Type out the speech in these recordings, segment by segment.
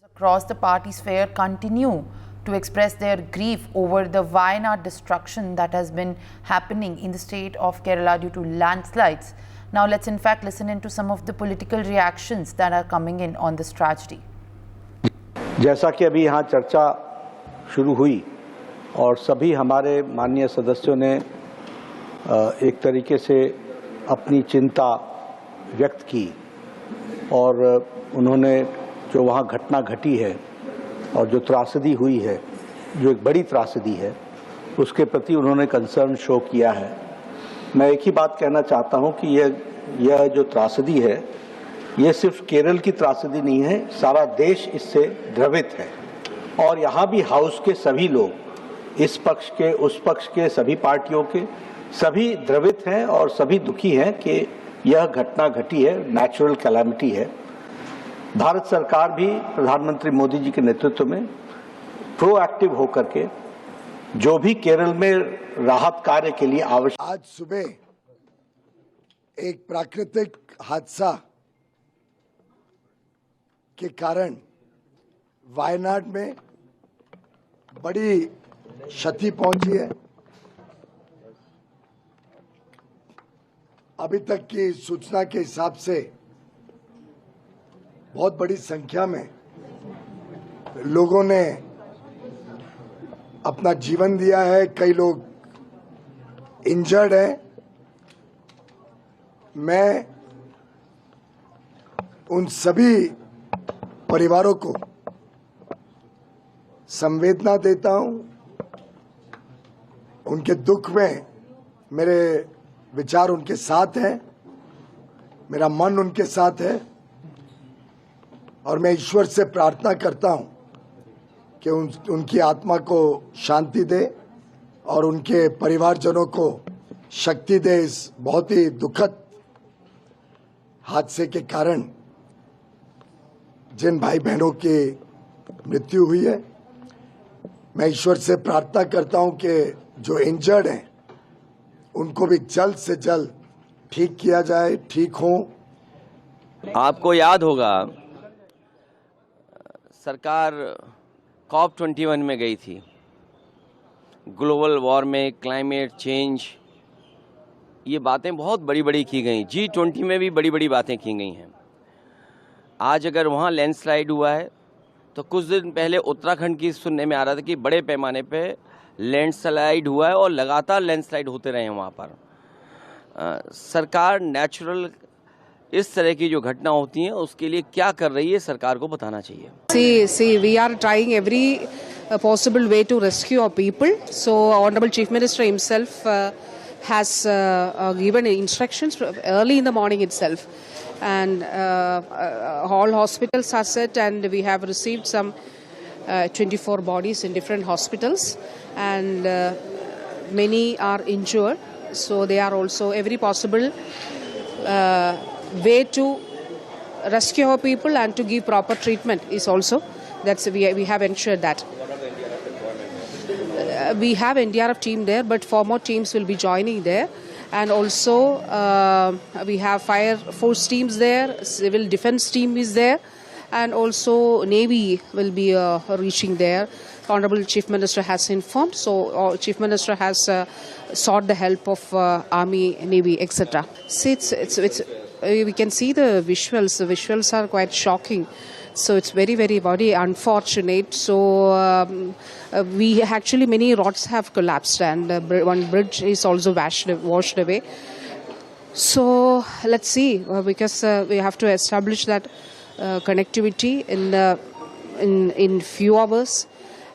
Across the party sphere continue to express their grief over the Wayanad destruction that has been happening in the state of Kerala due to landslides. Now let's in fact listen into some of the political reactions that are coming in on this tragedy. जैसा कि अभी यहाँ चर्चा शुरू हुई और सभी हमारे माननीय सदस्यों ने एक तरीके से अपनी चिंता व्यक्त की और उन्होंने जो वहाँ घटना घटी है और जो त्रासदी हुई है, जो एक बड़ी त्रासदी है, उसके प्रति उन्होंने कंसर्न शो किया है। मैं एक ही बात कहना चाहता हूँ कि यह जो त्रासदी है, ये सिर्फ केरल की त्रासदी नहीं है, सारा देश इससे द्रवित है। और यहाँ भी हाउस के सभी लोग, इस पक्ष के उस पक्ष के सभी पार्टियों के सभी द्रवित हैं और सभी दुखी हैं कि यह घटना घटी है, नेचुरल कैलामिटी है। भारत सरकार भी प्रधानमंत्री मोदी जी के नेतृत्व में प्रोएक्टिव होकर के जो भी केरल में राहत कार्य के लिए आवश्यक। आज सुबह एक प्राकृतिक हादसा के कारण वायनाड में बड़ी क्षति पहुंची है। अभी तक की सूचना के हिसाब से बहुत बड़ी संख्या में लोगों ने अपना जीवन दिया है, कई लोग इंजर्ड हैं। मैं उन सभी परिवारों को संवेदना देता हूं, उनके दुख में मेरे विचार उनके साथ हैं, मेरा मन उनके साथ है और मैं ईश्वर से प्रार्थना करता हूं कि उनकी आत्मा को शांति दे और उनके परिवारजनों को शक्ति दे। इस बहुत ही दुखद हादसे के कारण जिन भाई बहनों की मृत्यु हुई है, मैं ईश्वर से प्रार्थना करता हूं कि जो इंजर्ड हैं उनको भी जल्द से जल्द ठीक किया जाए, ठीक हो। आपको याद होगा सरकार COP21 में गई थी, ग्लोबल वार्मिंग, क्लाइमेट चेंज, ये बातें बहुत बड़ी बड़ी की गई। G20 में भी बड़ी बड़ी बातें की गई हैं। आज अगर वहाँ लैंडस्लाइड हुआ है तो कुछ दिन पहले उत्तराखंड की सुनने में आ रहा था कि बड़े पैमाने पे लैंडस्लाइड हुआ है और लगातार लैंडस्लाइड होते रहे हैं वहाँ पर। सरकार नेचुरल इस तरह की जो घटना होती हैं उसके लिए क्या कर रही है, सरकार को बताना चाहिए। See, we are trying every possible way to rescue our people. So, Honorable Chief Minister himself has given instructions early in the morning itself, and all hospitals are set, and we have received some 24 bodies in different hospitals, and many are injured. So, they are also every possible way to rescue our people and to give proper treatment is also, that's we have ensured that. We have NDRF team there, but 4 more teams will be joining there, and also we have fire force teams there, civil defense team is there, and also Navy will be reaching there. Honorable Chief Minister has informed, so Chief Minister has sought the help of Army, Navy, etc. See, it's we can see the visuals. The visuals are quite shocking. So it's very, very, very unfortunate. So we actually, many rods have collapsed, and one bridge is also washed away. So let's see, because we have to establish that connectivity in few hours,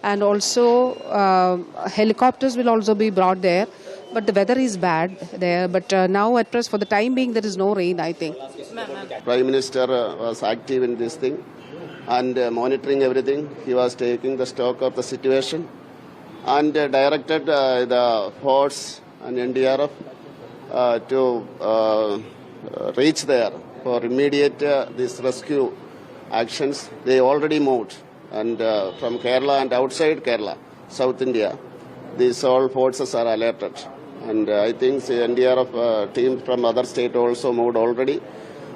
and also helicopters will also be brought there. But the weather is bad there. But now, at present, for the time being, there is no rain, I think. Prime Minister was active in this thing and monitoring everything. He was taking the stock of the situation and directed the force and NDRF to reach there for immediate this rescue actions. They already moved, and from Kerala and outside Kerala, South India, these all forces are alerted. And I think the NDRF team from other state also moved already,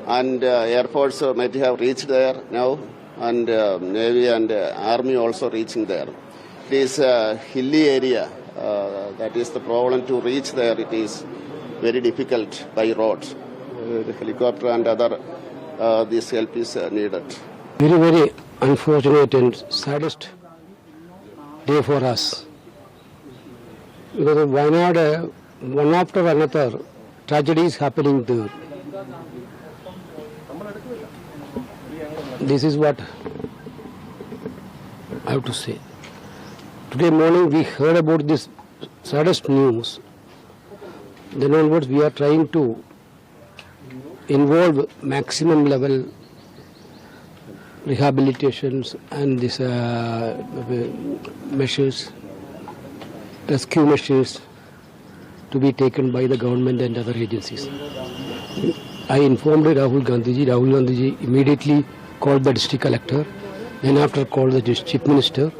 and Air Force might have reached there now, and Navy and Army also reaching there. It is a hilly area. That is the problem to reach there. It is very difficult by road. The helicopter and other this help is needed. Very, very unfortunate and saddest day for us. Because of Wayanad, one after another, tragedies happening there. This is what I have to say. Today morning we heard about this saddest news. Then onwards we are trying to involve maximum level rehabilitations and this measures, rescue measures to be taken by the government and other agencies. I informed Rahul Gandhi. Rahul Gandhi immediately called the district collector, then after called the chief minister.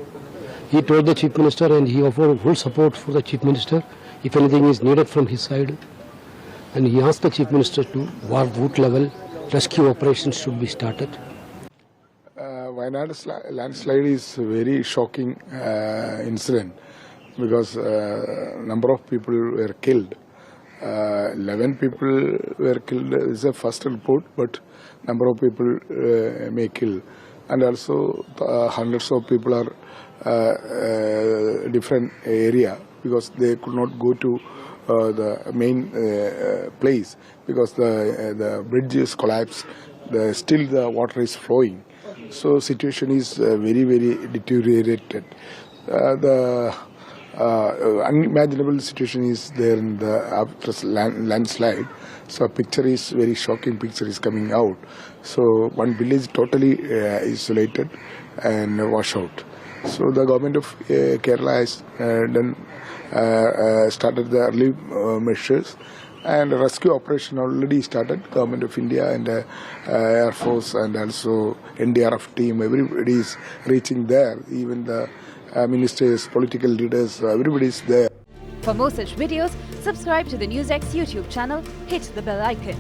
He told the chief minister and he offered full support for the chief minister if anything is needed from his side. And he asked the chief minister to what route level rescue operations should be started. Wayanad landslide is a very shocking incident because number of people were killed. 11 people were killed is a first report, but number of people may kill, and also hundreds of people are different area because they could not go to the main place because the bridge is collapsed. Still the water is flowing, so situation is very, very deteriorated. The unimaginable situation is there in the after landslide. So a picture is very shocking. Picture is coming out. So one village totally isolated and washed out. So the government of Kerala has started the early measures, and rescue operation already started. Government of India and Air Force and also NDRF team, everybody is reaching there. Even the ministers, political leaders, everybody is there. For more such videos, subscribe to the NewsX YouTube channel, hit the bell icon.